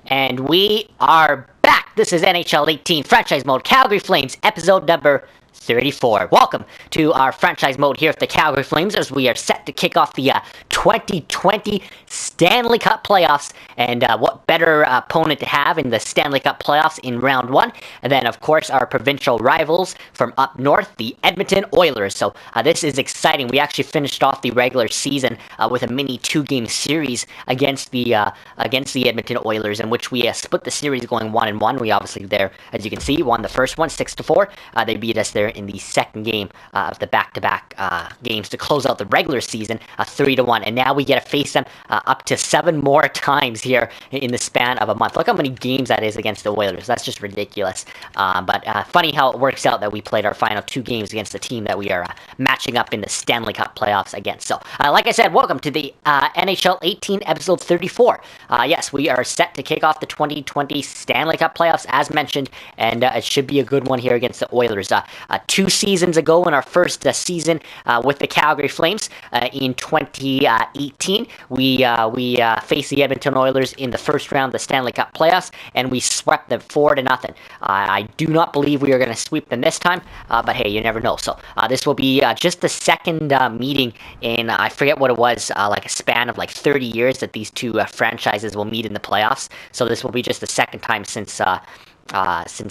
And we are back. This is NHL 18 Franchise Mode Calgary Flames, episode number 34. Welcome to our Franchise Mode here at the Calgary Flames as we are set to kick off the 2020 Stanley Cup playoffs. And what better opponent to have in the Stanley Cup playoffs in round one? And then, of course, our provincial rivals from up north, the Edmonton Oilers. So this is exciting. We actually finished off the regular season with a mini two-game series against the Edmonton Oilers, in which we split the series going 1-1. We obviously there, as you can see, won the first one 6-4. They beat us there in the second game of the back-to-back games to close out the regular season 3-1. And now we get to face them up to 7 more times here in the span of a month. Look how many games that is against the Oilers. That's just ridiculous. But funny how it works out that we played our final 2 games against the team that we are matching up in the Stanley Cup playoffs against. So, like I said, welcome to the NHL 18 episode 34. Yes, we are set to kick off the 2020 Stanley Cup playoffs, as mentioned, and it should be a good one here against the Oilers. 2 seasons ago, in our first season with the Calgary Flames in 2018, we faced the Edmonton Oilers in the first round of the Stanley Cup playoffs, and we swept them 4-0. I do not believe we are going to sweep them this time, but hey, you never know. So this will be just the second meeting in, I forget what it was, like a span of like 30 years that these two franchises will meet in the playoffs. So this will be just the second time since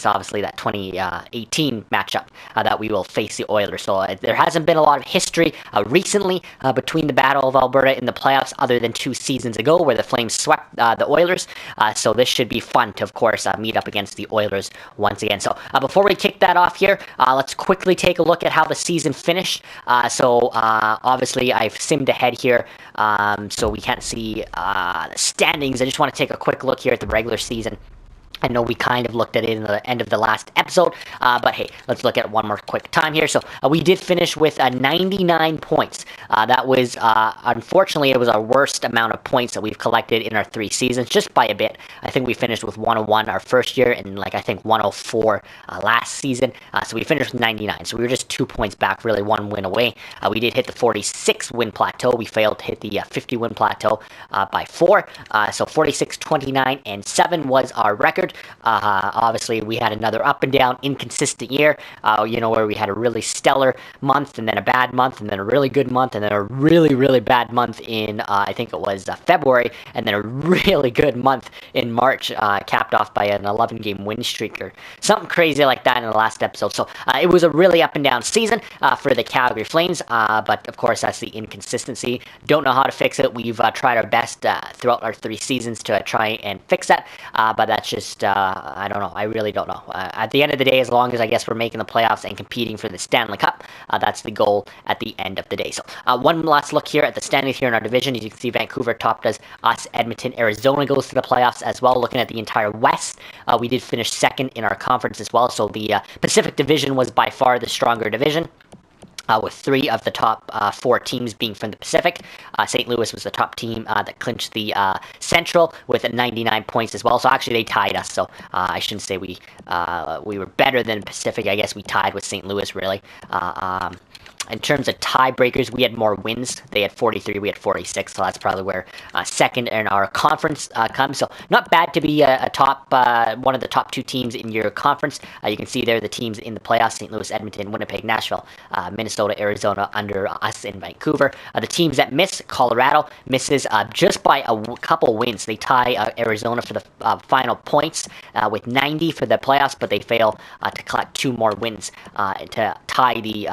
obviously that 2018 matchup that we will face the Oilers. So there hasn't been a lot of history recently between the Battle of Alberta in the playoffs, other than 2 seasons ago where the Flames swept the Oilers. So this should be fun to, of course, meet up against the Oilers once again. So before we kick that off here, let's quickly take a look at how the season finished. Obviously I've simmed ahead here, so we can't see the standings. I just want to take a quick look here at the regular season. I know we kind of looked at it in the end of the last episode, but hey, let's look at it one more quick time here. So we did finish with 99 points. That was, unfortunately, it was our worst amount of points that we've collected in our 3 seasons, just by a bit. I think we finished with 101 our first year, and I think 104 last season. So we finished with 99. So we were just 2 points back, really 1 win away. We did hit the 46 win plateau. We failed to hit the 50 win plateau by 4. So 46, 29, and 7 was our record. Obviously, we had another up and down, inconsistent year, where we had a really stellar month, and then a bad month, and then a really good month, and then a really, really bad month in, I think it was February, and then a really good month in March, capped off by an 11-game win streak, or something crazy like that in the last episode. So it was a really up and down season for the Calgary Flames, but of course, that's the inconsistency. Don't know how to fix it. We've tried our best throughout our 3 seasons to try and fix that, but that's just I don't know. I really don't know. At the end of the day, as long as I guess we're making the playoffs and competing for the Stanley Cup, that's the goal at the end of the day. So one last look here at the standings here in our division. As you can see, Vancouver topped us. Edmonton, Arizona goes to the playoffs as well. Looking at the entire West, we did finish second in our conference as well. So the Pacific Division was by far the stronger division. With 3 of the top 4 teams being from the Pacific. St. Louis was the top team that clinched the Central with 99 points as well. So actually they tied us. So I shouldn't say we were better than Pacific. I guess we tied with St. Louis, really. In terms of tiebreakers, we had more wins. They had 43, we had 46, so that's probably where second in our conference comes. So not bad to be a top, one of the top 2 teams in your conference. You can see there the teams in the playoffs: St. Louis, Edmonton, Winnipeg, Nashville, Minnesota, Arizona, under us in Vancouver. The teams that miss: Colorado misses just by a couple wins. They tie Arizona for the final points with 90 for the playoffs, but they fail to collect 2 more wins to tie the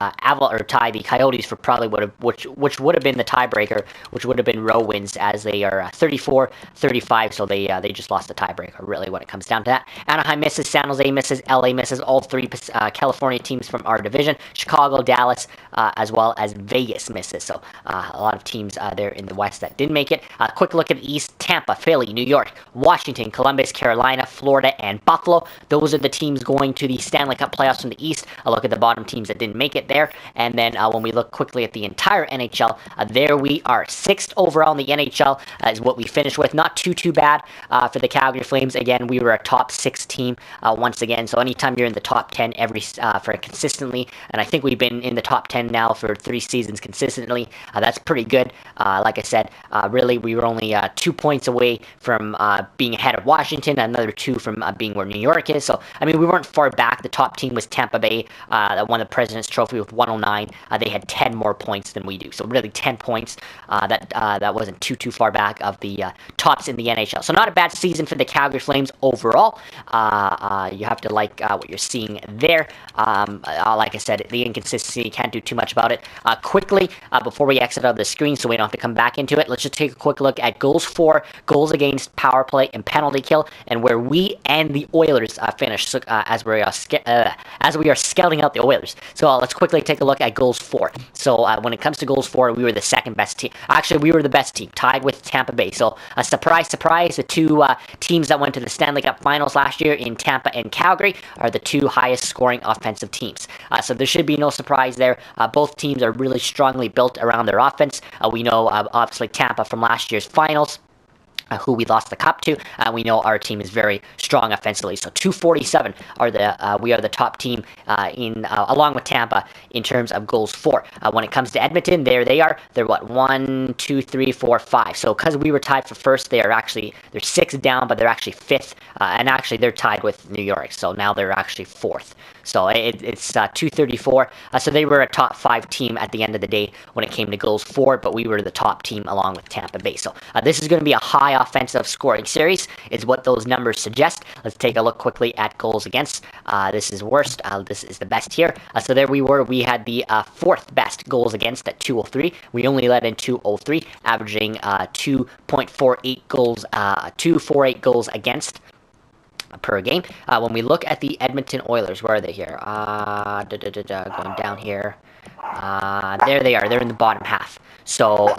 the Coyotes for probably which would have been the tiebreaker, which would have been row wins, as they are 34-35, so they just lost the tiebreaker, really, when it comes down to that. Anaheim misses, San Jose misses, LA misses, all 3 California teams from our division. Chicago, Dallas, as well as Vegas misses, so a lot of teams there in the West that didn't make it. Quick look at the East: Tampa, Philly, New York, Washington, Columbus, Carolina, Florida, and Buffalo. Those are the teams going to the Stanley Cup playoffs from the East. A look at the bottom teams that didn't make it there, and then again, when we look quickly at the entire NHL, there we are. 6th overall in the NHL is what we finished with. Not too bad for the Calgary Flames. Again, we were a top 6 team once again. So anytime you're in the top 10 for consistently, and I think we've been in the top 10 now for 3 seasons consistently, that's pretty good. Like I said, really, we were only 2 points away from being ahead of Washington, another 2 from being where New York is. So, I mean, we weren't far back. The top team was Tampa Bay, that won the President's Trophy with 109. They had 10 more points than we do. So really 10 points. That wasn't too far back of the tops in the NHL. So not a bad season for the Calgary Flames overall. You have to like what you're seeing there. Like I said, the inconsistency, can't do too much about it. Quickly, before we exit out of the screen so we don't have to come back into it, let's just take a quick look at goals for, goals against, power play, and penalty kill, and where we and the Oilers finished as we are scouting out the Oilers. So let's quickly take a look at goals for. So when it comes to goals for, we were the second best team. Actually, we were the best team, tied with Tampa Bay. So surprise, the 2 teams that went to the Stanley Cup Finals last year in Tampa and Calgary are the 2 highest scoring offensive teams. So there should be no surprise there. Both teams are really strongly built around their offense. We know, obviously, Tampa from last year's finals, who we lost the cup to. We know our team is very strong offensively. So 247 we are the top team along with Tampa in terms of goals for. When it comes to Edmonton, there they are. They're what, 1, 2, 3, 4, 5. So because we were tied for first, they're 6 down, but they're actually 5th. And actually they're tied with New York. So now they're actually 4th. So it's 234. So they were a top 5 team at the end of the day when it came to goals for, but we were the top team along with Tampa Bay. So this is going to be a high offensive scoring series, is what those numbers suggest. Let's take a look quickly at goals against. This is worst. This is the best here. So there we were. We had the 4th best goals against at 203. We only let in 203, averaging 2.48 goals, 248 goals against per game. When we look at the Edmonton Oilers, where are they here? Going down here. There they are. They're in the bottom half. So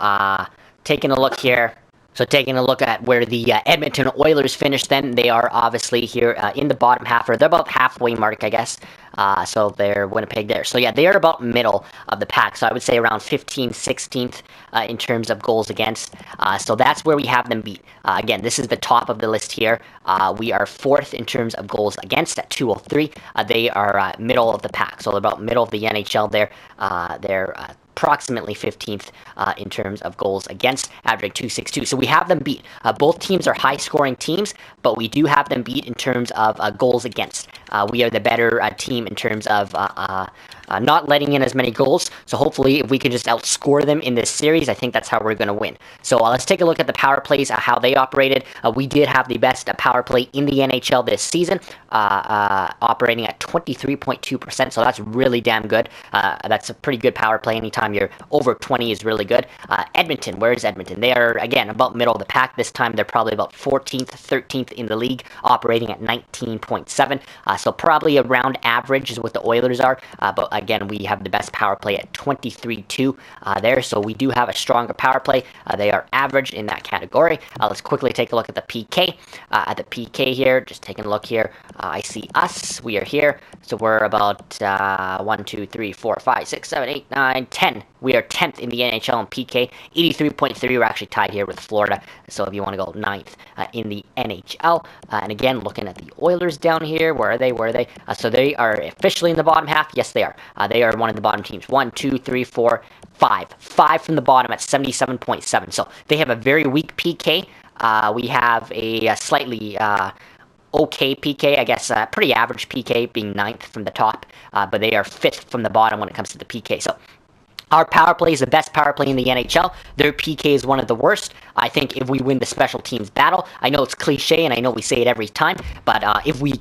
taking a look here. So taking a look at where the Edmonton Oilers finished, then they are obviously here in the bottom half, or they're about halfway mark, I guess. So they're Winnipeg there. So yeah, they are about middle of the pack. So I would say around 15th, 16th in terms of goals against. So that's where we have them beat. Again, this is the top of the list here. We are 4th in terms of goals against at 203. They are middle of the pack. So they're about middle of the NHL there. They're approximately 15th in terms of goals against, averaging 262. So we have them beat. Both teams are high-scoring teams, but we do have them beat in terms of goals against. We are the better team in terms of not letting in as many goals. So hopefully, if we can just outscore them in this series, I think that's how we're going to win. So let's take a look at the power plays, how they operated. We did have the best power play in the NHL this season, operating at 23.2%. So that's really damn good. That's a pretty good power play. Anytime you're over 20 is really good. Edmonton, where is Edmonton? They are, again, about middle of the pack. This time they're probably about 14th, 13th in the league, operating at 19.7. So probably around average is what the Oilers are. But again, we have the best power play at 23.2 there. So we do have a stronger power play. They are average in that category. Let's quickly take a look at the PK. At the PK here, just taking a look here. I see us. We are here. So we're about 1, 2, 3, 4, 5, 6, 7, 8, 9, 10. We are 10th in the NHL in PK. 83.3. We're actually tied here with Florida. So if you want to go 9th in the NHL. And again, looking at the Oilers down here. Where are they? So they are officially in the bottom half. Yes, they are. They are one of the bottom teams. 1, 2, 3, 4, 5. 5 from the bottom at 77.7. So they have a very weak PK. We have a slightly okay PK, I guess, pretty average PK, being 9th from the top, but they are 5th from the bottom when it comes to the PK. So our power play is the best power play in the NHL. Their PK is one of the worst. I think if we win the special teams battle, I know it's cliche and I know we say it every time, but if we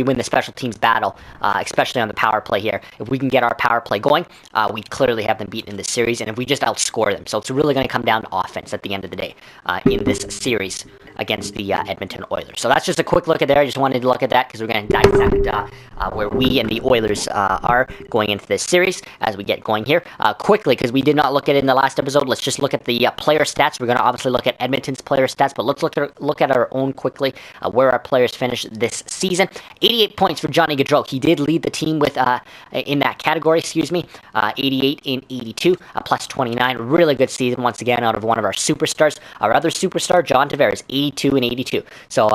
win the special teams battle, especially on the power play here, if we can get our power play going, we clearly have them beaten in this series, and if we just outscore them. So it's really going to come down to offense at the end of the day in this series against the Edmonton Oilers. So that's just a quick look at there. I just wanted to look at that because we're going to dissect where we and the Oilers are going into this series as we get going here. Quickly, because we did not look at it in the last episode, let's just look at the player stats. We're going to obviously look at Edmonton's player stats, but let's look at our own quickly, where our players finished this season. season. 88 points for Johnny Gaudreau. He did lead the team with in that category, 88 in 82, plus 29. Really good season once again out of one of our superstars. Our other superstar, John Tavares, 82 and 82. So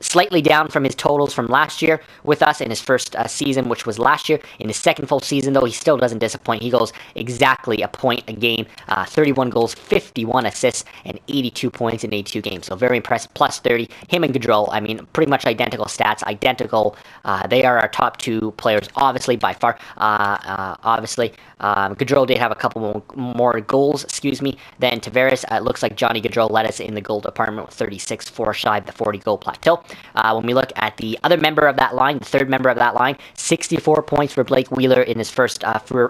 slightly down from his totals from last year with us in his first season, which was last year. In his second full season, though, he still doesn't disappoint. He goes exactly a point a game, 31 goals, 51 assists, and 82 points in 82 games. So very impressive. Plus 30. Him and Gaudreau, I mean, pretty much identical stats, identical. They are our top two players, obviously, by far. Gaudreau did have a couple more goals, than Tavares. It looks like Johnny Gaudreau led us in the goal department with 36, 4 shy of the 40-goal plateau. When we look at the other member of that line, the third member of that line, 64 points for Blake Wheeler in his first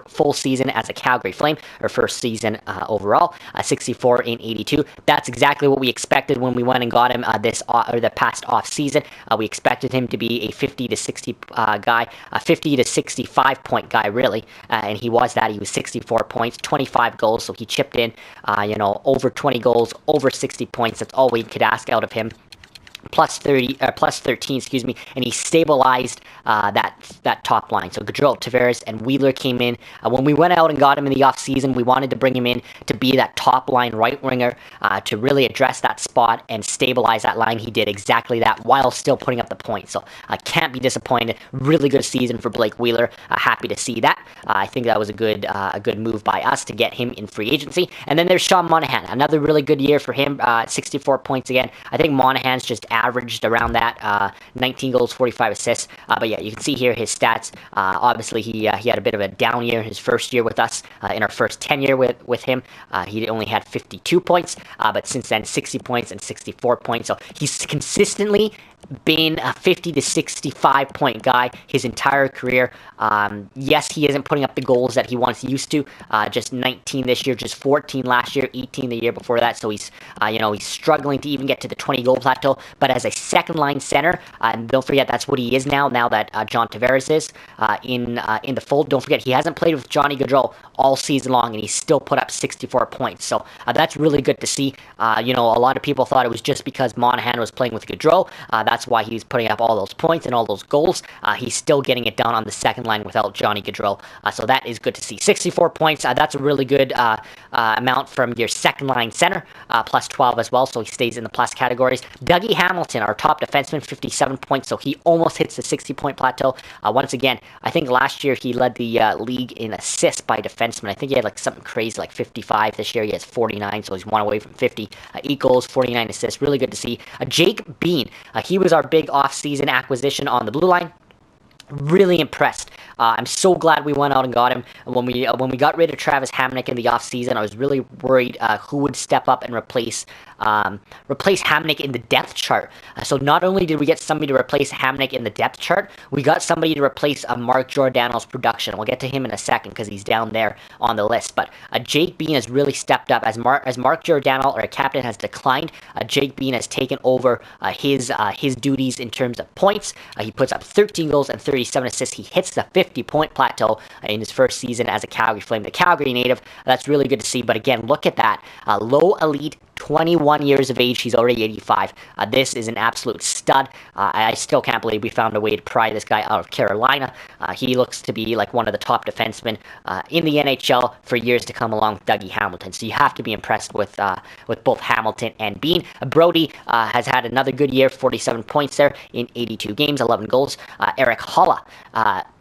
full season as a Calgary Flame, or first season overall, 64 in 82. That's exactly what we expected when we went and got him the past off season. We expected him to be a 50 to 60 guy, a 50 to 65 point guy, really, and he was that. He was 64 points, 25 goals, so he chipped in, over 20 goals, over 60 points. That's all we could ask out of him. Plus 13, and he stabilized that top line. So Gaudreau, Tavares, and Wheeler came in. When we went out and got him in the offseason, we wanted to bring him in to be that top line right winger, to really address that spot and stabilize that line. He did exactly that while still putting up the points. So I can't be disappointed. Really good season for Blake Wheeler. Happy to see that. I think that was a good move by us to get him in free agency. And then there's Sean Monahan. Another really good year for him. 64 points again. I think Monahan's just averaged around that, 19 goals, 45 assists. But yeah, you can see here his stats. Obviously, he had a bit of a down year his first year with us. In our first tenure with him, he only had 52 points. But since then, 60 points and 64 points. So he's consistently been a 50 to 65 point guy his entire career. Yes, he isn't putting up the goals that he once used to. Just 19 this year, just 14 last year, 18 the year before that. So he's struggling to even get to the 20 goal plateau. But as a second line center, and don't forget that's what he is now that John Tavares is in the fold. Don't forget he hasn't played with Johnny Gaudreau all season long, and he's still put up 64 points. So that's really good to see. A lot of people thought it was just because Monahan was playing with Gaudreau. That's why he was putting up all those points and all those goals. He's still getting it done on the second line without Johnny Gaudreau. So that is good to see. 64 points. That's a really good amount from your second line center. Plus 12 as well, so he stays in the plus categories. Dougie Hamilton, our top defenseman, 57 points, so he almost hits the 60-point plateau. Once again, I think last year he led the league in assists by defenseman. I think he had something crazy like 55. This year he has 49, so he's one away from 50. 8 goals, 49 assists. Really good to see. Jake Bean, he was our big off-season acquisition on the blue line. Really impressed. I'm so glad we went out and got him. When we got rid of Travis Hamonic in the offseason, I was really worried who would step up and replace Hamonic in the depth chart. So not only did we get somebody to replace Hamonic in the depth chart, we got somebody to replace Mark Giordano's production. We'll get to him in a second because he's down there on the list. But Jake Bean has really stepped up. As Mark Giordano, our captain, has declined, Jake Bean has taken over his duties in terms of points. He puts up 13 goals and 37 assists. He hits the 50-point plateau in his first season as a Calgary Flame, the Calgary native. That's really good to see. But again, look at that. Low elite, 21 years of age. He's already 85. This is an absolute stud. I still can't believe we found a way to pry this guy out of Carolina. He looks to be like one of the top defensemen in the NHL for years to come, along with Dougie Hamilton. So you have to be impressed with both Hamilton and Bean. Brody has had another good year, 47 points there in 82 games, 11 goals. Eric Holla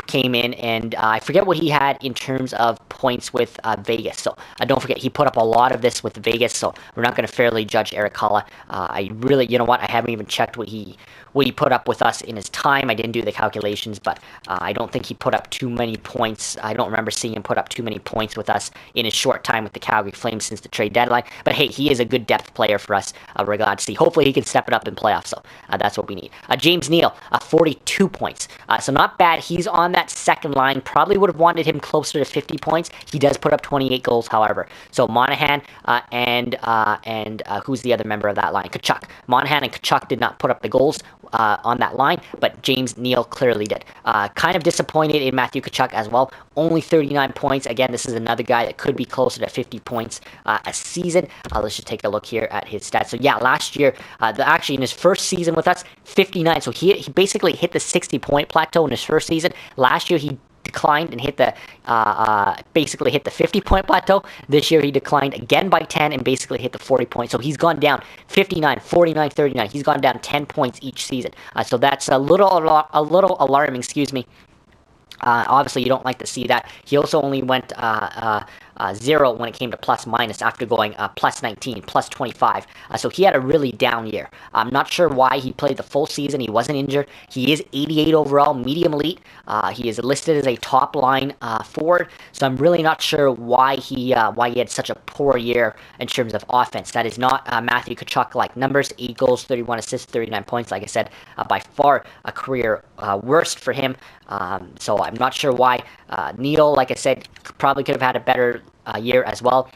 came in, and I forget what he had in terms of points with Vegas. So don't forget, he put up a lot of this with Vegas, so we're not going to fairly judge Eric Holla. I really, I haven't even checked what he put up with us in his time. I didn't do the calculations, but I don't think he put up too many points. I don't remember seeing him put up too many points with us in his short time with the Calgary Flames since the trade deadline. But hey, he is a good depth player for us. We're glad to see. Hopefully he can step it up in playoffs, so that's what we need. James Neal, 42 points. So not bad. He's on that second line. Probably would have wanted him closer to 50 points. He does put up 28 goals, however. So Monahan and who's the other member of that line? Tkachuk. Monahan and Tkachuk did not put up the goals on that line, but James Neal clearly did. Kind of disappointed in Matthew Tkachuk as well. Only 39 points. Again, this is another guy that could be closer to 50 points a season. Let's just take a look here at his stats. So yeah, last year, actually in his first season with us, 59. So he basically hit the 60-point plateau in his first season. Last year, he declined and hit the basically hit the 50-point plateau. This year he declined again by 10 and basically hit the 40 points. So he's gone down 59, 49, 39. He's gone down 10 points each season. So that's a little alarming, excuse me. Obviously, you don't like to see that. He also only went 0 when it came to plus minus after going plus 19, plus 25. So he had a really down year. I'm not sure why he played the full season. He wasn't injured. He is 88 overall, medium elite. He is listed as a top line forward. So I'm really not sure why he had such a poor year in terms of offense. That is not Matthew Tkachuk-like numbers. 8 goals, 31 assists, 39 points. Like I said, by far a career worst for him. So I'm not sure why. Neal, like I said, probably could have had a better year as well.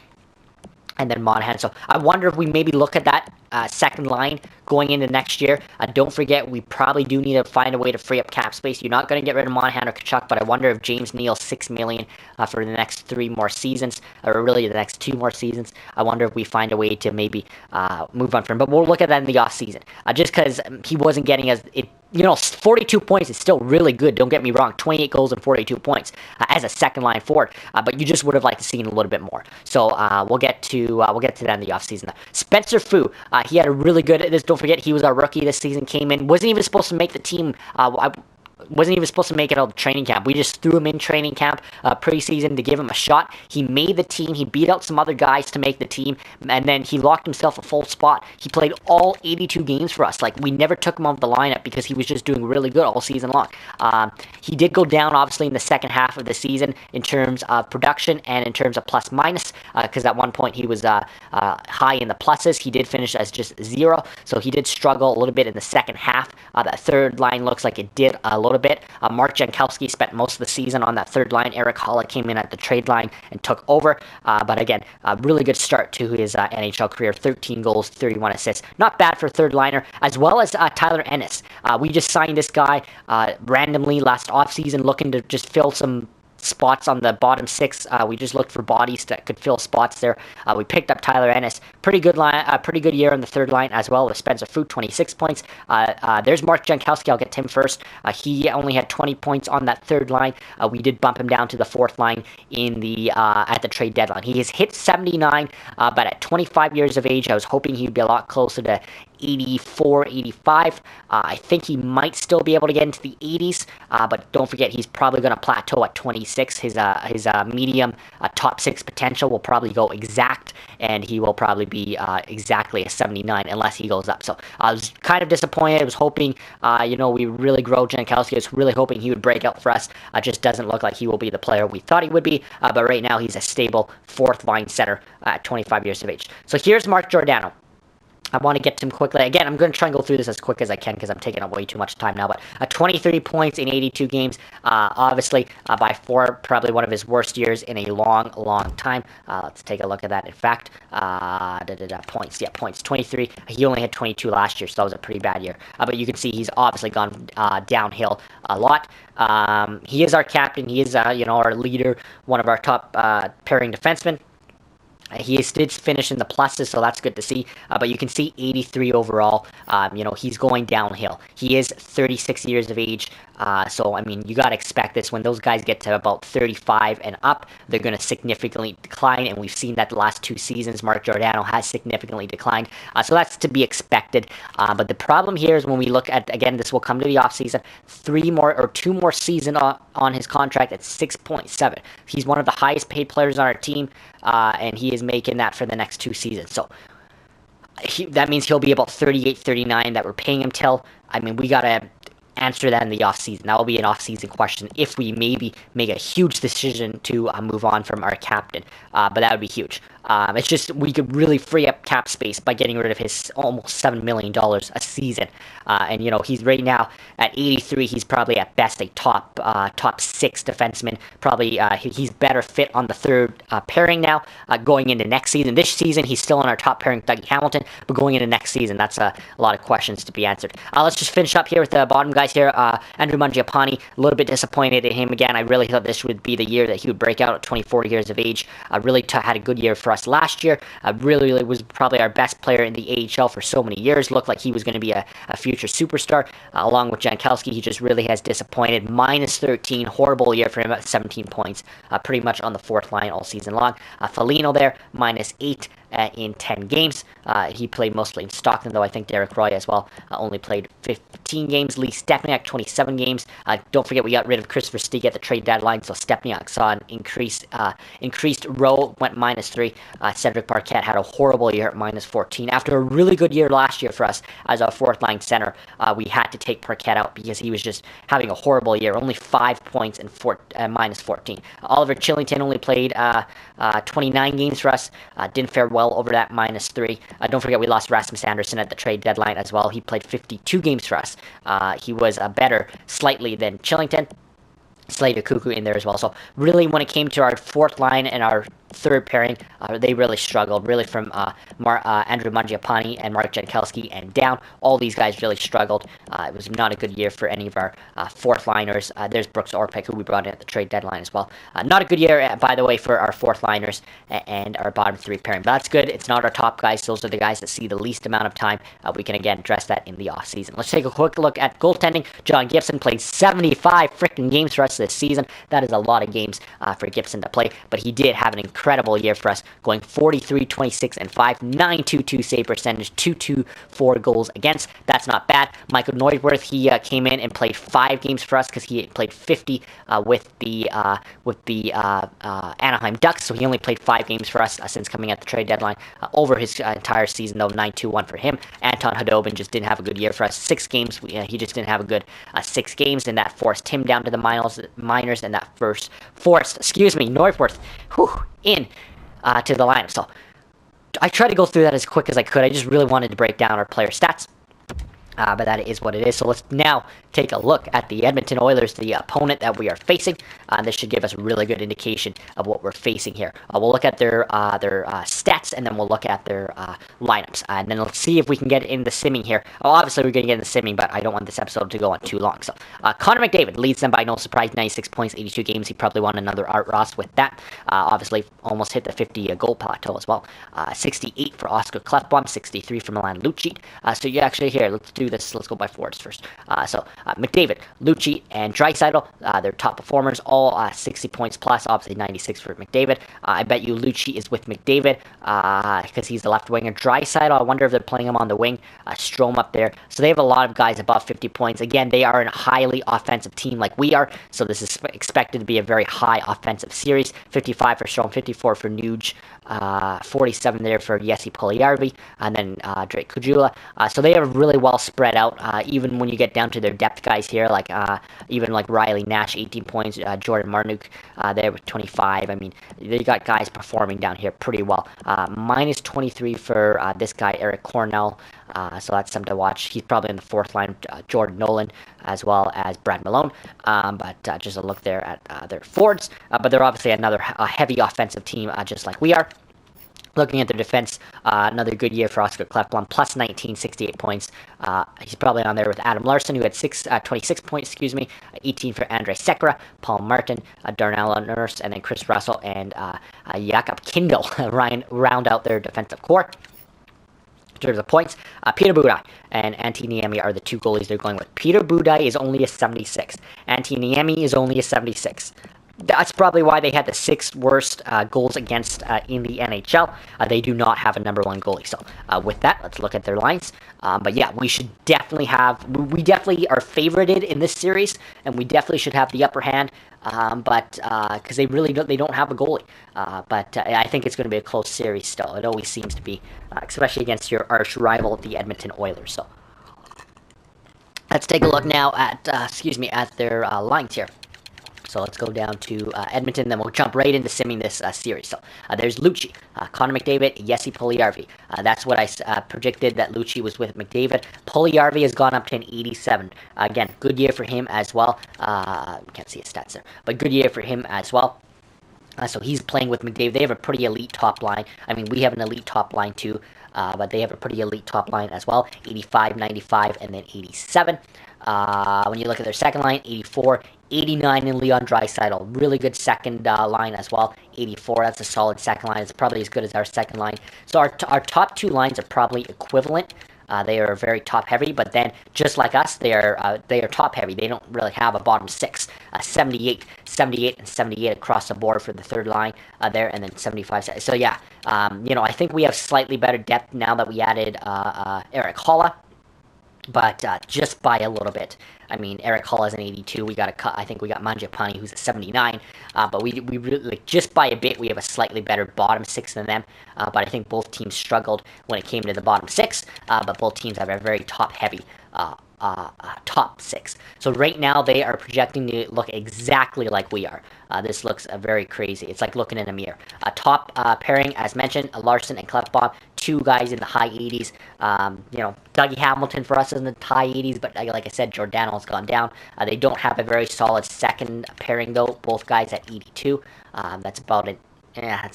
And then Monahan. So I wonder if we maybe look at that second line going into next year. Don't forget, we probably do need to find a way to free up cap space. You're not going to get rid of Monahan or Tkachuk, but I wonder if James Neal, $6 million for the next 3 more seasons, or really the next 2 more seasons. I wonder if we find a way to maybe move on from him. But we'll look at that in the offseason. Just because he wasn't getting as... 42 points is still really good. Don't get me wrong. 28 goals and 42 points as a second line forward. But you just would have liked to see a little bit more. So we'll get to that in the offseason. Spencer Fu, he had a really good. Don't forget, he was our rookie this season. Came in, wasn't even supposed to make the team. Wasn't even supposed to make it out of training camp. We just threw him in training camp preseason to give him a shot. He made the team. He beat out some other guys to make the team, and then he locked himself a full spot. He played all 82 games for us. Like, we never took him off the lineup because he was just doing really good all season long. He did go down, obviously, in the second half of the season in terms of production and in terms of plus minus, because at one point he was high in the pluses. He did finish as just 0, so he did struggle a little bit in the second half. That third line looks like it did a little bit. Mark Jankowski spent most of the season on that third line. Eric Holla came in at the trade line and took over. But again, a really good start to his NHL career. 13 goals, 31 assists. Not bad for a third liner, as well as Tyler Ennis. We just signed this guy randomly last offseason, looking to just fill some spots on the bottom 6. We just looked for bodies that could fill spots there. We picked up Tyler Ennis. Pretty good year on the third line as well with Spencer Fu, 26 points. There's Mark Jankowski. I'll get to him first. He only had 20 points on that third line. We did bump him down to the fourth line in the at the trade deadline. He has hit 79, but at 25 years of age, I was hoping he'd be a lot closer to 84, 85. I think he might still be able to get into the 80s, but don't forget, he's probably going to plateau at 26. His medium top 6 potential will probably go exact, and he will probably be exactly a 79 unless he goes up. So I was kind of disappointed. I was hoping, we really grow Jankowski. I was really hoping he would break out for us. Just doesn't look like he will be the player we thought he would be, but right now he's a stable fourth line center at 25 years of age. So here's Mark Giordano. I want to get to him quickly. Again, I'm going to try and go through this as quick as I can because I'm taking up way too much time now. But 23 points in 82 games. Obviously, by far, probably one of his worst years in a long, long time. Let's take a look at that. In fact, points. Yeah, points. 23. He only had 22 last year, so that was a pretty bad year. But you can see he's obviously gone downhill a lot. He is our captain. He is, our leader, one of our top pairing defensemen. He did finish in the pluses, so that's good to see. But you can see 83 overall. He's going downhill. He is 36 years of age. So, you got to expect this. When those guys get to about 35 and up, they're going to significantly decline. And we've seen that the last 2 seasons, Mark Giordano has significantly declined. So that's to be expected. But the problem here is when we look at, again, this will come to the offseason, 2 more seasons on his contract at 6.7. He's one of the highest paid players on our team. And he is making that for the next 2 seasons. So that means he'll be about 38, 39 that we're paying him till. We got to answer that in the offseason. That will be an offseason question if we maybe make a huge decision to move on from our captain. But that would be huge. It's just we could really free up cap space by getting rid of his almost $7 million a season. And he's right now at 83. He's probably at best a top 6 defenseman. Probably he's better fit on the third pairing now going into next season. This season he's still on our top pairing, Dougie Hamilton, but going into next season, that's a lot of questions to be answered. Let's just finish up here with the bottom guys here. Andrew Mangiapane, a little bit disappointed in him again. I really thought this would be the year that he would break out at 24 years of age. Really had a good year for us last year. Really was probably our best player in the AHL for so many years. Looked like he was going to be a future superstar. Along with Jankowski, he just really has disappointed. Minus 13, horrible year for him at 17 points. Pretty much on the fourth line all season long. Foligno there, minus 8. In 10 games. He played mostly in Stockton, though I think Derek Roy as well only played 15 games. Lee Stepniak, 27 games. Don't forget we got rid of Christopher Stieg at the trade deadline, so Stepniak saw an increased row, went minus 3. Cedric Parquet had a horrible year at minus 14. After a really good year last year for us as a fourth line center, we had to take Parquet out because he was just having a horrible year. Only 5 points and minus 14. Oliver Chillington only played 29 games for us. Didn't fare well over that minus 3. Don't forget we lost Rasmus Anderson at the trade deadline as well. He played 52 games for us. He was better slightly than Chillington. Slater Cuckoo in there as well. So really when it came to our fourth line and our third pairing, they really struggled. Really from Andrew Mangiapane and Mark Jankowski and down, all these guys really struggled. It was not a good year for any of our fourth liners. There's Brooks Orpik, who we brought in at the trade deadline as well. Not a good year, by the way, for our fourth liners and our bottom three pairing. But that's good. It's not our top guys. Those are the guys that see the least amount of time. We can, again, address that in the offseason. Let's take a quick look at goaltending. John Gibson played 75 freaking games for us this season. That is a lot of games for Gibson to play, but he did have an incredible year for us, going 43, 26, and 5, 9.22 save percentage, 2.24 goals against. That's not bad. Michael Neuwirth, he came in and played 5 games for us because he played 50 with the Anaheim Ducks, so he only played 5 games for us since coming at the trade deadline. Over his entire season, though, 9.21 for him. Anton Khudobin just didn't have a good year for us. 6 games, he just didn't have a good 6 games, and that forced him down to the minors, and that forced Neuwirth in to the lineup. So I tried to go through that as quick as I could. I just really wanted to break down our player stats. But that is what it is. So let's now take a look at the Edmonton Oilers, the opponent that we are facing. This should give us a really good indication of what we're facing here. We'll look at their stats, and then we'll look at their lineups. And then let's see if we can get in the simming here. Obviously, we're going to get in the simming, but I don't want this episode to go on too long. So Connor McDavid leads them by no surprise, 96 points, 82 games. He probably won another Art Ross with that. Obviously, almost hit the 50 goal plateau as well. 68 for Oscar Klefbom, 63 for Milan Lucic. So you actually here, let's do this. Let's go by forwards first. McDavid, Lucic, and Draisaitl, they're top performers, all 60 points plus, obviously 96 for McDavid. I bet you Lucic is with McDavid because he's the left winger. Draisaitl, I wonder if they're playing him on the wing. Strome up there. So they have a lot of guys above 50 points. Again, they are a highly offensive team like we are, so this is expected to be a very high offensive series. 55 for Strome, 54 for Nuge, 47 there for Jesse Puljujärvi, and then Drake Kujula. So they are really well spread out, even when you get down to their depth guys here, like even like Riley Nash, 18 points, Jordan Marnook there with 25. I mean, they got guys performing down here pretty well. Minus 23 for this guy, Eric Cornell, so that's something to watch. He's probably in the fourth line, Jordan Nolan, as well as Brad Malone, but just a look there at their forwards, but they're obviously another heavy offensive team, just like we are. Looking at their defense, another good year for Oscar Klefbom, plus 19, 68 points. He's probably on there with Adam Larson, who had 26 points, 18 for Andrei Sekera, Paul Martin, Darnell Nurse, and then Chris Russell and Jakob Kindle round out their defensive core. In terms of points, Peter Budaj and Antti Niemi are the two goalies they're going with. Peter Budaj is only a 76. Antti Niemi is only a 76. That's probably why they had the 6th worst goals against in the NHL. They do not have a number 1 goalie. So with that, let's look at their lines. But yeah, we definitely are favorited in this series, and we definitely should have the upper hand. But because they don't have a goalie. But I think it's going to be a close series still. It always seems to be, especially against your arch rival, the Edmonton Oilers. So Let's take a look now at, at their lines here. So let's go down to Edmonton, then we'll jump right into simming this series. So there's Lucci, Connor McDavid, Jesse Puljujärvi. That's what I predicted, that Lucci was with McDavid. Puljujärvi has gone up to an 87. Again, good year for him as well. Can't see his stats there, but good year for him as well. So he's playing with McDavid. They have a pretty elite top line. I mean, we have an elite top line too, but they have a pretty elite top line as well. 85, 95, and then 87. When you look at their second line, 84, 89 in Leon Draisaitl. Really good second line as well. 84, that's a solid second line. It's probably as good as our second line. So our top two lines are probably equivalent. They are very top heavy, but then just like us, they are top heavy. They don't really have a bottom six. 78, and 78 across the board for the third line there, and then 75. So yeah, I think we have slightly better depth now that we added Erik Haula, but just by a little bit. I mean, Erik Haula is an 82. We got a cut. I think we got Mangiapane, who's a 79. But we really, like, just by a bit, we have a slightly better bottom six than them. But I think both teams struggled when it came to the bottom six. But both teams have a very top-heavy top six. So right now they are projecting to look exactly like we are. This looks very crazy. It's like looking in a mirror. Top pairing, as mentioned, Larson and Klefbom, two guys in the high 80s. Dougie Hamilton for us is in the high 80s, but like I said, Giordano has gone down. They don't have a very solid second pairing though. Both guys at 82. That's about it. Yeah,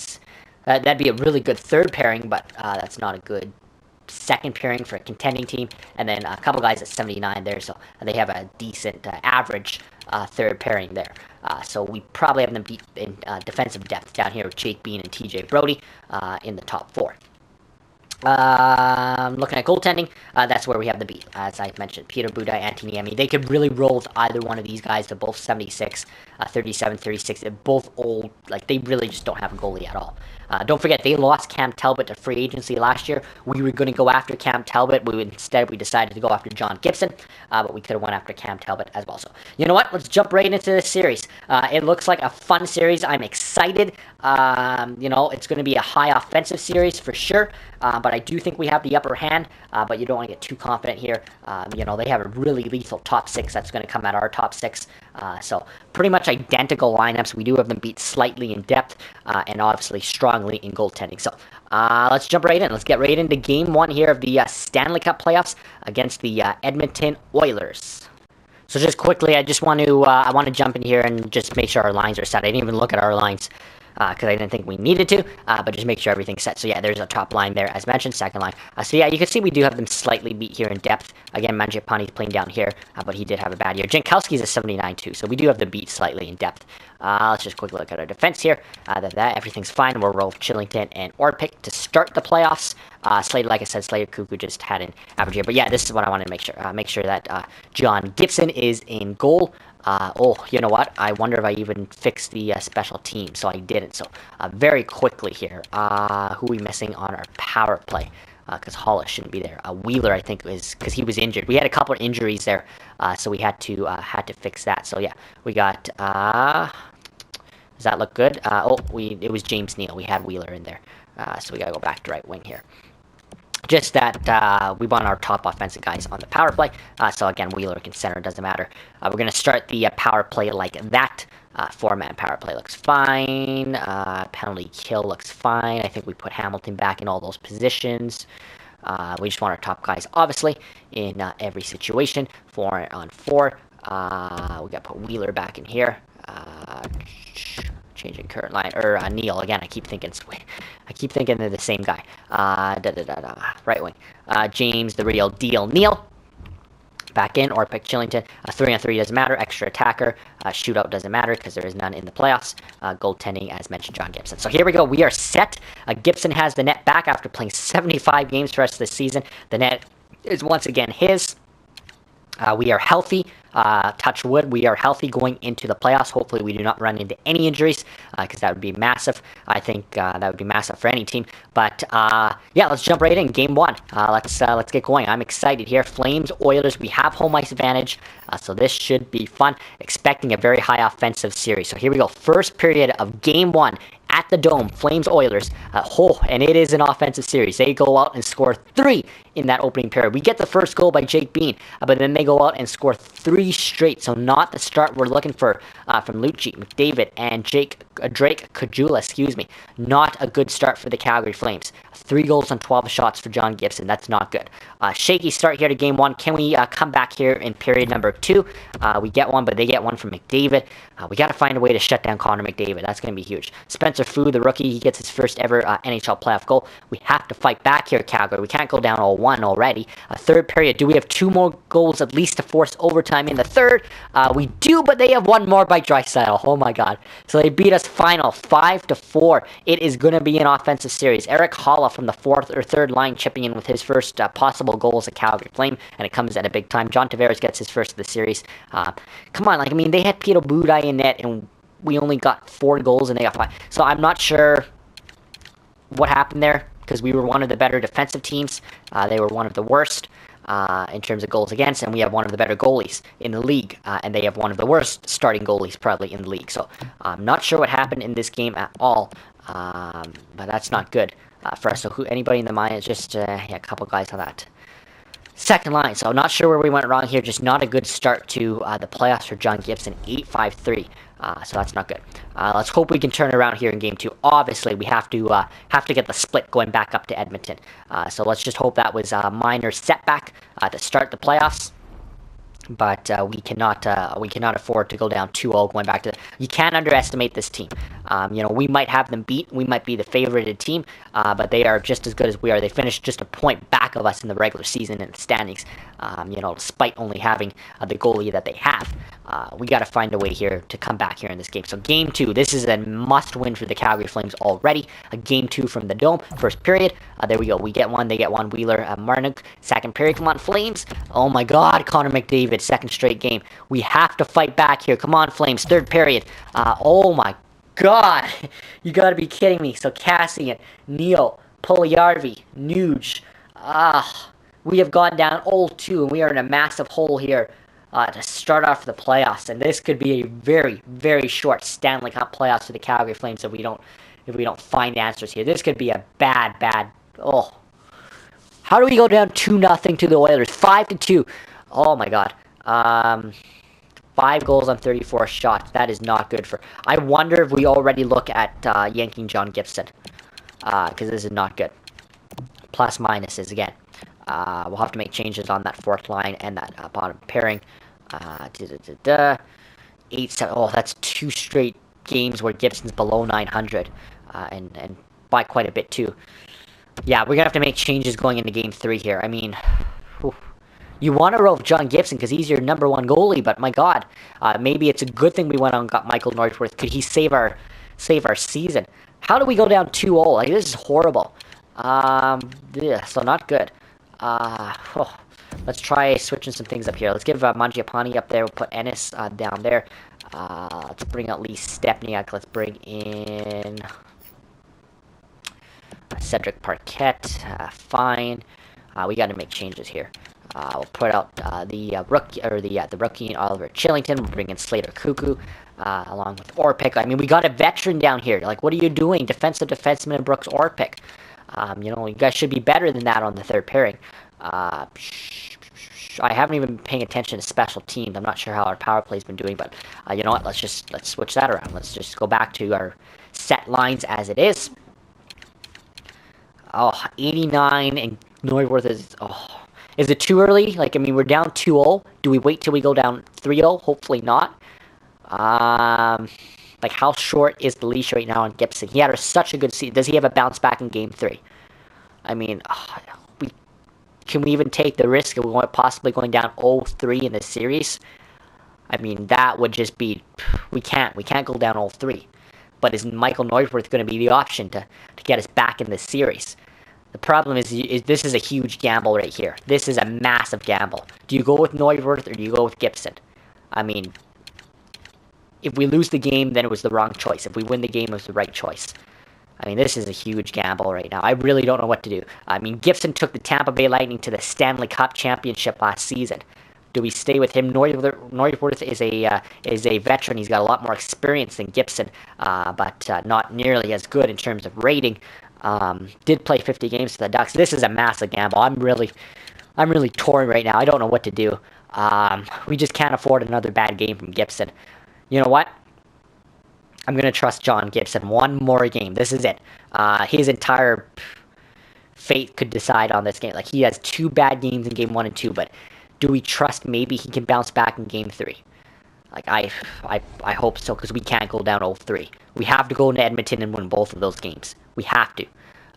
that'd be a really good third pairing, but that's not a good second pairing for a contending team, and then a couple guys at 79 there, so they have a decent average third pairing there. So we probably have them beat in defensive depth down here with Jake Bean and TJ Brody in the top four. Looking at goaltending, that's where we have the beat, as I mentioned. Peter Budaj, Antti Niemi. They could really roll with either one of these guys. They're both 76, 37, 36. They're both old. Like, they really just don't have a goalie at all. Don't forget, they lost Cam Talbot to free agency last year. We were going to go after Cam Talbot. Instead, we decided to go after John Gibson, but we could have went after Cam Talbot as well. So, you know what? Let's jump right into this series. It looks like a fun series. I'm excited. It's going to be a high offensive series for sure, but I do think we have the upper hand, but you don't want to get too confident here. They have a really lethal top six that's going to come at our top six. So pretty much identical lineups. We do have them beat slightly in depth and obviously strongly in goaltending. So let's jump right in. Let's get right into game one here of the Stanley Cup playoffs against the Edmonton Oilers. So just quickly, I want to jump in here and just make sure our lines are set. I didn't even look at our lines because I didn't think we needed to, but just make sure everything's set. So yeah, there's a top line there, as mentioned, second line. So yeah, you can see we do have them slightly beat here in depth. Again, Mangiapane's playing down here, but he did have a bad year. Jankowski's a 79 too, so we do have the beat slightly in depth. Let's just quickly look at our defense here. Everything's fine. We'll roll Chillington and Orpik to start the playoffs. Slater, like I said, Slater Cuckoo just had an average year. But yeah, this is what I wanted to make sure. Make sure that John Gibson is in goal. You know what? I wonder if I even fixed the special team, so I didn't. So very quickly here, who are we missing on our power play? Because Hollis shouldn't be there. Wheeler, I think, is because he was injured. We had a couple of injuries there, so we had to fix that. So yeah, we got. Does that look good? It was James Neal. We had Wheeler in there, so we gotta go back to right wing here. Just that we want our top offensive guys on the power play. So again, Wheeler can center, doesn't matter. We're going to start the power play like that. Four-man power play looks fine. Penalty kill looks fine. I think we put Hamilton back in all those positions. We just want our top guys, obviously, in every situation. 4-on-4. We got to put Wheeler back in here. Changing current line, or Neil again. I keep thinking they're the same guy. Right wing. James, the real deal. Neil back in, or pick Chillington. 3-on-3 doesn't matter. Extra attacker. Shootout doesn't matter because there is none in the playoffs. Goaltending, as mentioned, John Gibson. So here we go. We are set. Gibson has the net back after playing 75 games for us this season. The net is once again his. We are healthy. Touch wood, we are healthy going into the playoffs. Hopefully we do not run into any injuries, because that would be massive. I think that would be massive for any team. But yeah, let's jump right in. Game one. Let's get going. I'm excited here. Flames, Oilers. We have home ice advantage, so this should be fun. Expecting a very high offensive series. So here we go. First period of game one. at the Dome, Flames Oilers. And it is an offensive series. They go out and score 3 in that opening period. We get the first goal by Jake Bean, but then they go out and score 3 straight. So not the start we're looking for from Lucci, McDavid, and Drake Caggiula, Not a good start for the Calgary Flames. 3 goals on 12 shots for John Gibson. That's not good. Shaky start here to game 1. Can we come back here in period number 2? We get one, but they get one from McDavid. We got to find a way to shut down Connor McDavid. That's going to be huge. Spencer Fu, the rookie, he gets his first ever NHL playoff goal. We have to fight back here, Calgary. We can't go down 0-1 already. Third period. Do we have 2 more goals at least to force overtime in the third? We do, but they have 1 more by Draisaitl. Oh my God. So they beat us final 5-4. It is going to be an offensive series. Eric Holla from the 4th or 3rd line chipping in with his first possible goals at Calgary Flame, and it comes at a big time. John Tavares gets his first of the series. Come on, they had Peter Budaj in net, and we only got 4 goals, and they got 5. So I'm not sure what happened there, because we were one of the better defensive teams. They were one of the worst in terms of goals against, and we have one of the better goalies in the league, and they have one of the worst starting goalies probably in the league. So I'm not sure what happened in this game at all, but that's not good for us. So anybody in the mind is just a couple guys on that second line. So I'm not sure where we went wrong here. Just not a good start to the playoffs for John Gibson. 8-5-3. So that's not good. Let's hope we can turn around here in game 2. Obviously, we have to get the split going back up to Edmonton. So let's just hope that was a minor setback to start the playoffs. But we cannot afford to go down 2-0 going back to. You can't underestimate this team. We might have them beat. We might be the favorited team, but they are just as good as we are. They finished just a point back of us in the regular season in the standings. Despite only having the goalie that they have, we got to find a way here to come back here in this game. So game 2, this is a must-win for the Calgary Flames already. A game 2 from the Dome, first period. There we go. We get one. They get one. Wheeler, Marnik. Second period. Come on, Flames. Oh my God, Connor McDavid. Second straight game. We have to fight back here. Come on, Flames. Third period. Oh my God. You gotta be kidding me. So Cassian, Neal, Puljujärvi, Nuge. We have gone down 0-2, and we are in a massive hole here to start off the playoffs. And this could be a very, very short Stanley Cup playoffs for the Calgary Flames if we don't find answers here. This could be a bad. Oh. How do we go down 2-0 to the Oilers? 5-2. Oh my God. 5 goals on 34 shots. That is not good for. I wonder if we already look at yanking John Gibson, because this is not good. Plus minuses again. We'll have to make changes on that 4th line and that bottom pairing. 8-7. Oh, that's 2 straight games where Gibson's below 900, and by quite a bit too. Yeah, we're gonna have to make changes going into game 3 here. I mean, you want to roll with John Gibson because he's your number 1 goalie, but my God, maybe it's a good thing we went on and got Michael Northworth. Could he save our season? How do we go down 2-0? This is horrible. So not good. Let's try switching some things up here. Let's give Mangiapane up there. We'll put Ennis down there. Let's bring out Lee Stepniak. Let's bring in Cedric Parquet. Fine. We got to make changes here. We'll put out the rookie and Oliver Chillington. We'll bring in Slater Cuckoo along with Orpik. I mean, we got a veteran down here. Like, what are you doing, defensive defenseman and Brooks Orpik? You guys should be better than that on the third pairing. I haven't even been paying attention to special teams. I'm not sure how our power play's been doing, but you know what? Let's switch that around. Let's just go back to our set lines as it is. 89 and Neuwirth is. Is it too early? We're down 2-0. Do we wait till we go down 3-0? Hopefully not. How short is the leash right now on Gibson? He had such a good season. Does he have a bounce back in game 3? Can we even take the risk of possibly going down 0-3 in this series? That would just be. We can't go down 0-3. But is Michael Neuwirth going to be the option to get us back in this series? The problem is this is a huge gamble right here. This is a massive gamble. Do you go with Neuwirth or do you go with Gibson? If we lose the game, then it was the wrong choice. If we win the game, it was the right choice. This is a huge gamble right now. I really don't know what to do. Gibson took the Tampa Bay Lightning to the Stanley Cup championship last season. Do we stay with him? Neuwirth is a veteran. He's got a lot more experience than Gibson, but not nearly as good in terms of rating. Did play 50 games for the Ducks. This is a massive gamble. I'm really torn right now. I don't know what to do. We just can't afford another bad game from Gibson. You know what? I'm going to trust John Gibson one more game. This is it. His entire fate could decide on this game. Like, he has 2 bad games in game 1 and 2, but do we trust maybe he can bounce back in game 3? Like, I hope so, because we can't go down 0-3. We have to go into Edmonton and win both of those games. We have to.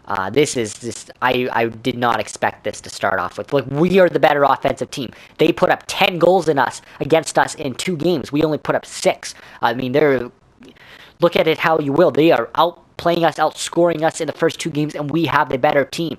I did not expect this to start off with. Like, we are the better offensive team. They put up 10 goals against us in 2 games. We only put up 6. I mean, look at it how you will. They are outplaying us, outscoring us in the first 2 games, and we have the better team.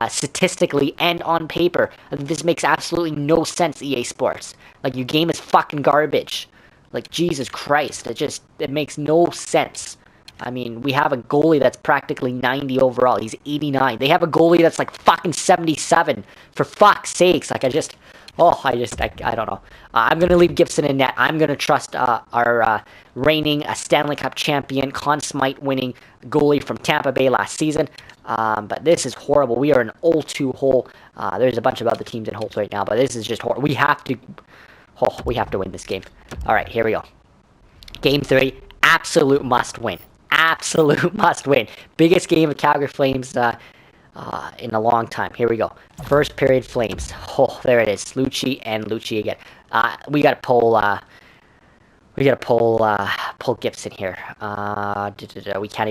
Statistically and on paper. This makes absolutely no sense, EA Sports. Like, your game is fucking garbage. Like, Jesus Christ. It makes no sense. I mean, we have a goalie that's practically 90 overall. He's 89. They have a goalie that's like fucking 77. For fuck's sakes. Like, I don't know. I'm going to leave Gibson in net. I'm going to trust our reigning Stanley Cup champion, Conn Smythe winning goalie from Tampa Bay last season. But this is horrible. We are an 0-2 hole. There's a bunch of other teams in holes right now, but this is just horrible. We have to win this game. All right, here we go. Game 3, absolute must win. Absolute must win. Biggest game of Calgary Flames in a long time. Here we go. First period Flames. Oh, there it is. Lucci again. We got to pull Gibson here. I can't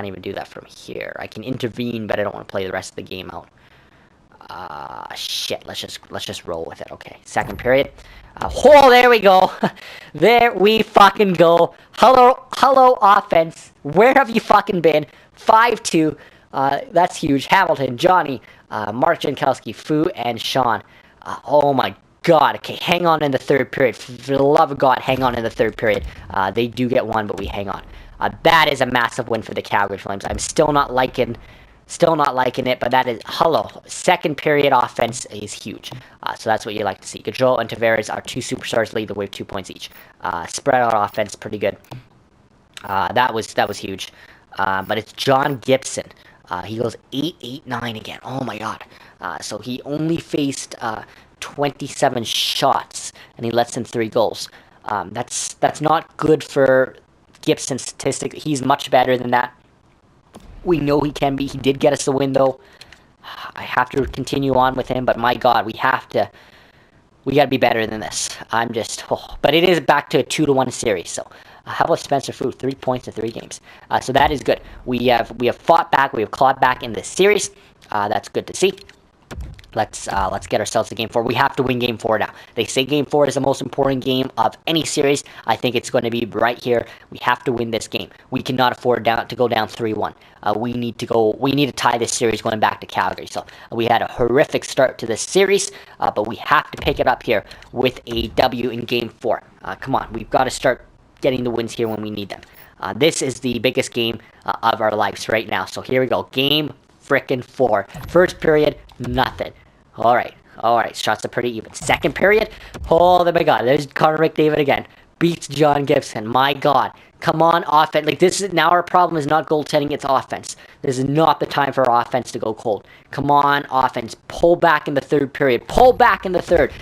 even do that from here. I can intervene, but I don't want to play the rest of the game out. Shit. Let's just roll with it. Okay. Second period. There we go. There we fucking go. Hello, offense. Where have you fucking been? 5-2. That's huge. Hamilton, Johnny, Mark Jankowski, Fu, and Sean. Oh my God. Okay, hang on in the third period. For the love of God, hang on in the third period. They do get one, but we hang on. That is a massive win for the Calgary Flames. I'm still not liking it, but that is, second period offense is huge. So that's what you like to see. Gaudreau and Tavares are 2 superstars, lead the way with 2 points each. Spread out offense, pretty good. That was huge. But it's John Gibson. He goes 8-8-9 again. Oh my God. So he only faced 27 shots, and he lets in 3 goals. That's not good for Gibson's statistics. He's much better than that. We know he can be. He did get us the win, though. I have to continue on with him, but my God, we got to be better than this. But it is back to a 2-1 series, so how about Spencer Fu? 3 points in 3 games. So that is good. We have fought back. We have clawed back in this series. That's good to see. Let's get ourselves to Game 4. We have to win Game 4 now. They say Game 4 is the most important game of any series. I think it's going to be right here. We have to win this game. We cannot afford to go down 3-1. We need to tie this series going back to Calgary. So we had a horrific start to this series, but we have to pick it up here with a W in Game 4. Come on, we've got to start getting the wins here when we need them. This is the biggest game of our lives right now. So here we go. Game frickin' 4. First period, nothing. All right. Shots are pretty even. Second period, oh my God, there's Connor McDavid again. Beats John Gibson. My God, come on, offense. Like, this is now our problem is not goaltending, it's offense. This is not the time for our offense to go cold. Come on, offense. Pull back in the third period. Pull back in the third.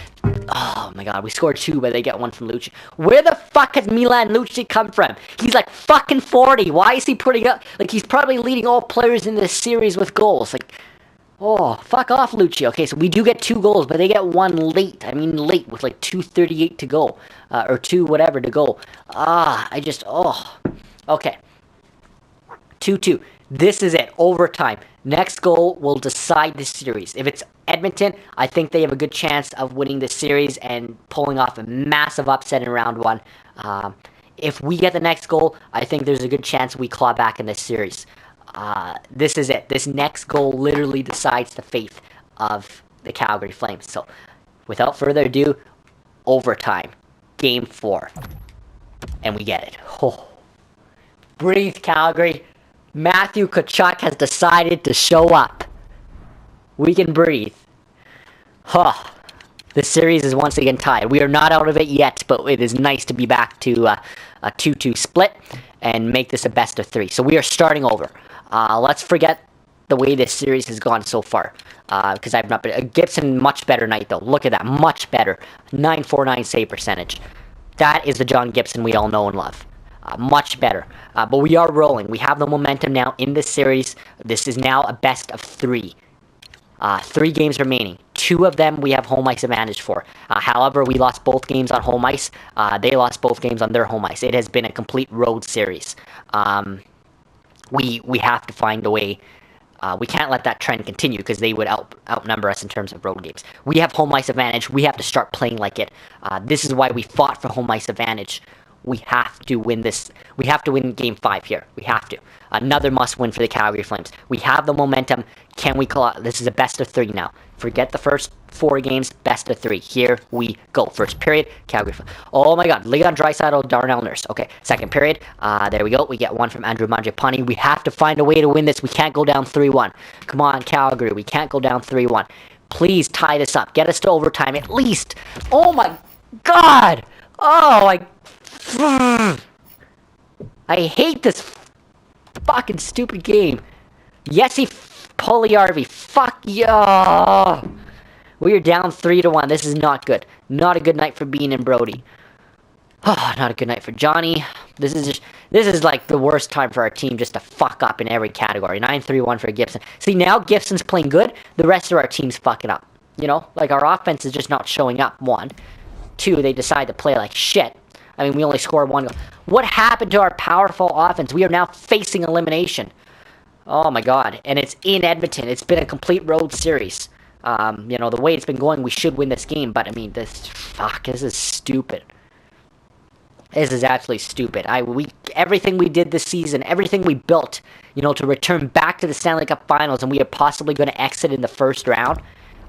Oh my God, we scored 2, but they get 1 from Lucci. Where the fuck has Milan Lucic come from? He's like fucking 40. Why is he putting up? Like, he's probably leading all players in this series with goals. Like, oh, fuck off, Lucci. Okay, so we do get 2 goals, but they get 1 late. I mean, late with like 2:38 to go. Or 2 whatever to go. Okay. 2-2. This is it. Overtime. Next goal will decide this series. If it's Edmonton, I think they have a good chance of winning this series and pulling off a massive upset in round 1. If we get the next goal, I think there's a good chance we claw back in this series. This is it. This next goal literally decides the fate of the Calgary Flames. So, without further ado, overtime. Game 4. And we get it. Oh. Breathe, Calgary. Matthew Tkachuk has decided to show up. We can breathe. The series is once again tied. We are not out of it yet, but it is nice to be back to a 2-2 split and make this a best of 3. So we are starting over. Let's forget the way this series has gone so far, because I've not been... Gibson, much better night, though. Look at that. Much better. 949 save percentage. That is the John Gibson we all know and love. Much better. But we are rolling. We have the momentum now in this series. This is now a best of 3. 3 games remaining. 2 of them we have home ice advantage for. However, we lost both games on home ice. They lost both games on their home ice. It has been a complete road series. We have to find a way. We can't let that trend continue because they would outnumber us in terms of road games. We have home ice advantage. We have to start playing like it. This is why we fought for home ice advantage. We have to win this. We have to win Game 5 here. We have to. Another must-win for the Calgary Flames. We have the momentum. Can we call out? This is a best of 3 now. Forget the first 4 games. Best of 3. Here we go. First period, Calgary Flames. Oh my God. Leon Draisaitl, Darnell Nurse. Okay, second period. There we go. We get one from Andrew Mangiapane. We have to find a way to win this. We can't go down 3-1. Come on, Calgary. We can't go down 3-1. Please tie this up. Get us to overtime at least. Oh my God. Oh, I hate this fucking stupid game. Yessi Puljujärvi, fuck yeah. We are down 3-1. This is not good. Not a good night for Bean and Brody. Oh, not a good night for Johnny. This is like the worst time for our team just to fuck up in every category. 9-3-1 for Gibson. See, now Gibson's playing good. The rest of our team's fucking up. You know, like our offense is just not showing up. 1, 2, they decide to play like shit. I mean, we only scored 1 goal. What happened to our powerful offense? We are now facing elimination. Oh my God. And it's in Edmonton. It's been a complete road series. You know, the way it's been going, we should win this game. But, I mean, this is stupid. This is absolutely stupid. Everything we did this season, everything we built, you know, to return back to the Stanley Cup Finals, and we are possibly going to exit in the first round.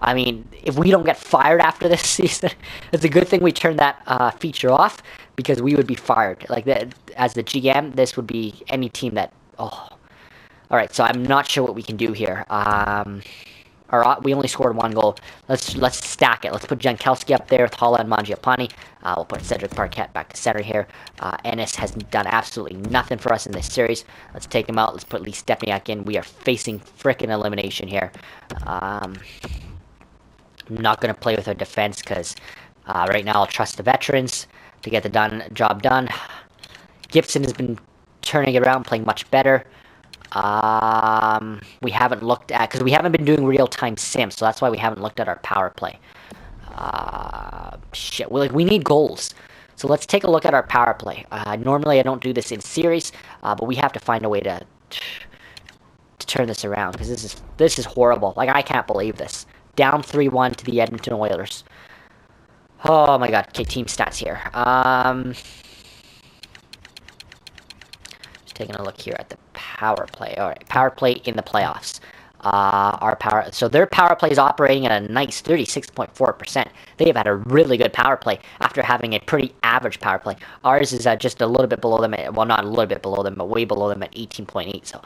I mean, if we don't get fired after this season, it's a good thing we turned that feature off, because we would be fired. Like, as the GM, this would be any team that... Oh. Alright, so I'm not sure what we can do here. We only scored 1 goal. Let's stack it. Let's put Jankowski up there with Holla and Mangiapane. We'll put Cedric Parquet back to center here. Ennis has done absolutely nothing for us in this series. Let's take him out. Let's put Lee Stepniak in. We are facing frickin' elimination here. I'm not going to play with our defense because right now I'll trust the veterans to get the job done. Gibson has been turning it around, playing much better. We haven't looked at, because we haven't been doing real-time sims, so that's why we haven't looked at our power play. Shit, we need goals. So let's take a look at our power play. Normally I don't do this in series, but we have to find a way to turn this around, because this is horrible. Like, I can't believe this. Down 3-1 to the Edmonton Oilers. Oh my God. Okay, team stats here. Just taking a look here at the power play. All right, power play in the playoffs. So their power play is operating at a nice 36.4%. They have had a really good power play after having a pretty average power play. Ours is just a little bit below them. Well, not a little bit below them, but way below them at 18.8. So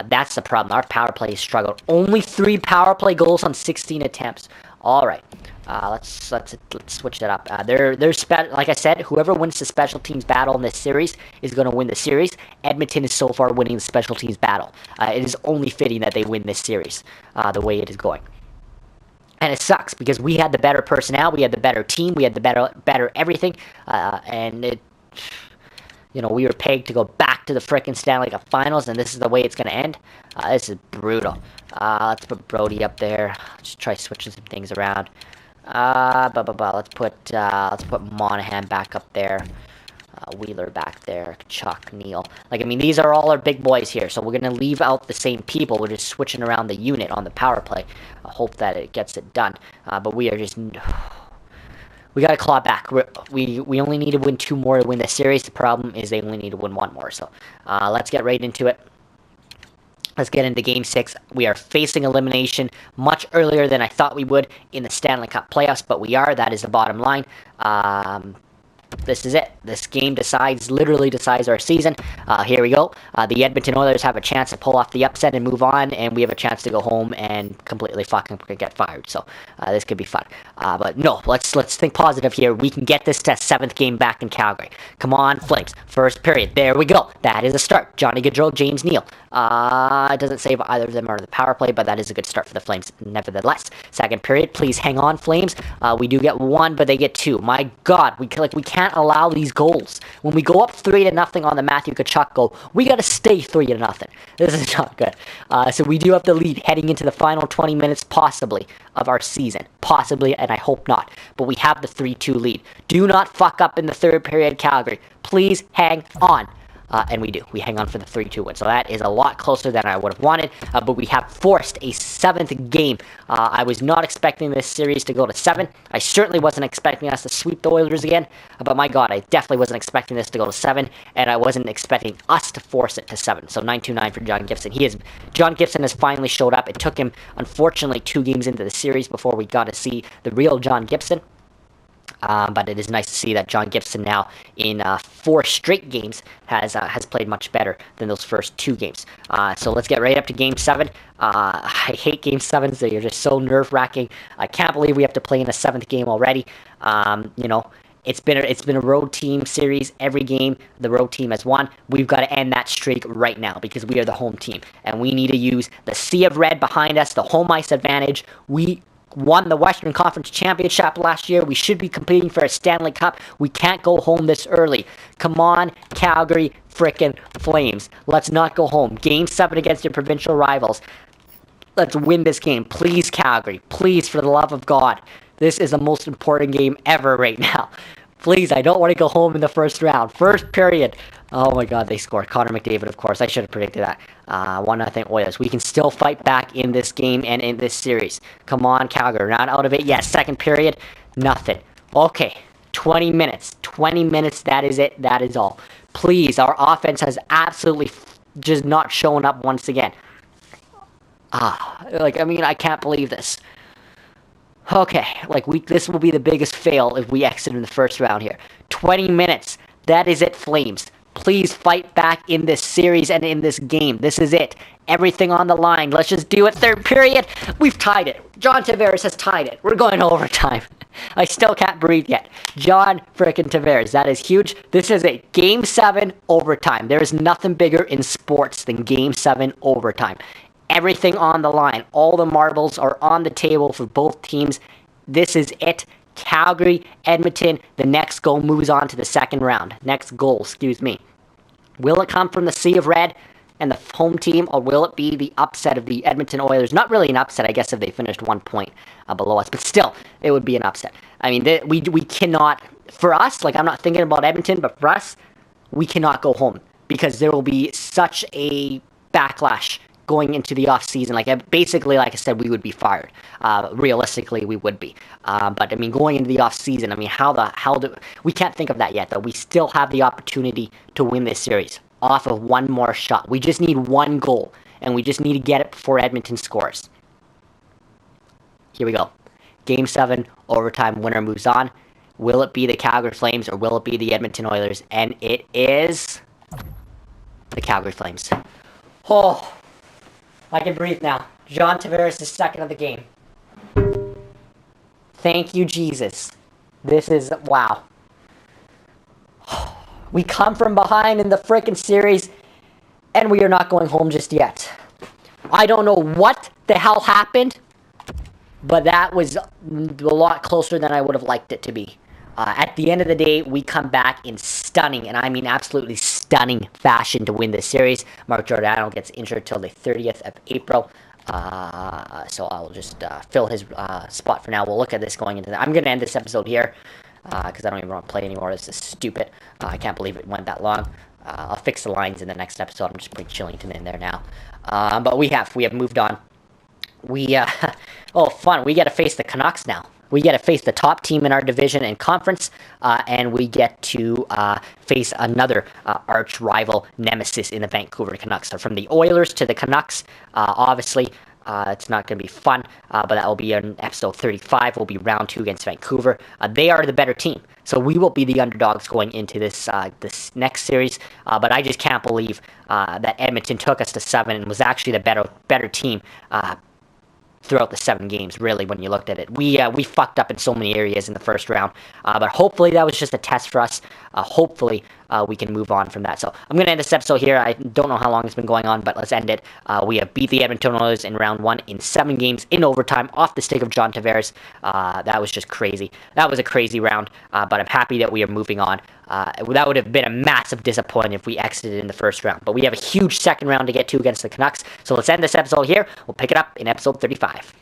that's the problem. Our power play has struggled. Only 3 power play goals on 16 attempts. All right. Let's switch that up. Like I said, whoever wins the special teams battle in this series is going to win the series. Edmonton is so far winning the special teams battle. It is only fitting that they win this series the way it is going. And it sucks because we had the better personnel, we had the better team, we had the better everything, and it. You know, we were pegged to go back to the frickin' Stanley Cup Finals, and this is the way it's going to end. This is brutal. Let's put Brody up there. Just try switching some things around. Let's put Monahan back up there. Wheeler back there. Chuck, Neal. Like, I mean, these are all our big boys here, so we're going to leave out the same people. We're just switching around the unit on the power play. I hope that it gets it done. But we are just... We got to claw back. We only need to win 2 more to win the series. The problem is they only need to win 1 more. So let's get right into it. Let's get into Game 6. We are facing elimination much earlier than I thought we would in the Stanley Cup playoffs, but we are. That is the bottom line. This is it. This game literally decides our season. Here we go. The Edmonton Oilers have a chance to pull off the upset and move on, and we have a chance to go home and completely fucking get fired. So this could be fun. But no, let's think positive here. We can get this to 7th game back in Calgary. Come on, Flames. First period. There we go. That is a start. Johnny Gaudreau, James Neal. It doesn't say if either of them are the power play, but that is a good start for the Flames nevertheless. Second period. Please hang on, Flames. We do get 1, but they get 2. My God, we can't allow these goals. When we go up 3-0 on the Matthew Tkachuk goal, we got to stay 3-0. This is not good. So we do have the lead heading into the final 20 minutes, possibly, of our season. Possibly, and I hope not. But we have the 3-2 lead. Do not fuck up in the third period, Calgary. Please hang on. And we do. We hang on for the 3-2 win. So that is a lot closer than I would have wanted. But we have forced a 7th game. I was not expecting this series to go to 7. I certainly wasn't expecting us to sweep the Oilers again. But my God, I definitely wasn't expecting this to go to 7. And I wasn't expecting us to force it to 7. So 9-2-9 for John Gibson. John Gibson has finally showed up. It took him, unfortunately, 2 games into the series before we got to see the real John Gibson. But it is nice to see that John Gibson now, in 4 straight games, has played much better than those first 2 games. So let's get right up to Game 7. I hate Game 7s. They're just so nerve-wracking. I can't believe we have to play in a 7th game already. It's been a road team series. Every game, the road team has won. We've got to end that streak right now because we are the home team. And we need to use the sea of red behind us, the home ice advantage. We won the Western Conference Championship last year. We should be competing for a Stanley Cup. We can't go home this early. Come on, Calgary frickin' Flames. Let's not go home. Game 7 against your provincial rivals. Let's win this game. Please, Calgary. Please, for the love of God. This is the most important game ever right now. Please, I don't want to go home in the first round. First period. Oh my God, they scored. Connor McDavid, of course. I should have predicted that. 1-0 Oilers. We can still fight back in this game and in this series. Come on, Calgary. Not out of it yet. Second period, nothing. Okay, 20 minutes. 20 minutes, that is it. That is all. Please, our offense has absolutely just not shown up once again. I can't believe this. Okay, this will be the biggest fail if we exit in the first round here. 20 minutes. That is it, Flames. Please fight back in this series and in this game. This is it. Everything on the line. Let's just do it. Third period. We've tied it. John Tavares has tied it. We're going to overtime. I still can't breathe yet. John frickin' Tavares. That is huge. This is a Game 7 overtime. There is nothing bigger in sports than Game 7 overtime. Everything on the line. All the marbles are on the table for both teams. This is it. Calgary, Edmonton, the next goal moves on to the second round. Next goal, excuse me. Will it come from the Sea of Red and the home team, or will it be the upset of the Edmonton Oilers? Not really an upset, I guess, if they finished 1 point below us, but still, it would be an upset. I mean, we cannot, for us, I'm not thinking about Edmonton, but for us, we cannot go home because there will be such a backlash going into the off season. Basically, like I said, we would be fired. Realistically, we would be. But I mean, going into the off season, I mean, we can't think of that yet, though. We still have the opportunity to win this series off of one more shot. We just need 1 goal, and we just need to get it before Edmonton scores. Here we go. Game 7, overtime, winner moves on. Will it be the Calgary Flames, or will it be the Edmonton Oilers? And it is the Calgary Flames. Oh, I can breathe now. John Tavares is second of the game. Thank you, Jesus. This is, wow. We come from behind in the frickin' series, and we are not going home just yet. I don't know what the hell happened, but that was a lot closer than I would have liked it to be. At the end of the day, we come back in stunning, and I mean absolutely stunning fashion to win this series. Mark Giordano gets injured till the 30th of April. So I'll just fill his spot for now. We'll look at this going into that. I'm going to end this episode here because I don't even want to play anymore. This is stupid. I can't believe it went that long. I'll fix the lines in the next episode. I'm just putting Chillington in there now. But we have moved on. Oh, fun. We get to face the Canucks now. We get to face the top team in our division and conference, and we get to face another arch rival nemesis in the Vancouver Canucks. So from the Oilers to the Canucks, obviously, It's not going to be fun, but that will be in episode 35. Will be round 2 against Vancouver. They are the better team, so we will be the underdogs going into this next series. But I just can't believe that Edmonton took us to 7 and was actually the better team throughout the 7 games, really, when you looked at it. We fucked up in so many areas in the first round, but hopefully that was just a test for us. Hopefully we can move on from that. So I'm going to end this episode here. I don't know how long it's been going on, but let's end it. We have beat the Edmonton Oilers in round 1 in 7 games in overtime off the stick of John Tavares. That was just crazy. That was a crazy round, but I'm happy that we are moving on. That would have been a massive disappointment if we exited in the first round. But we have a huge second round to get to against the Canucks. So let's end this episode here. We'll pick it up in episode 35.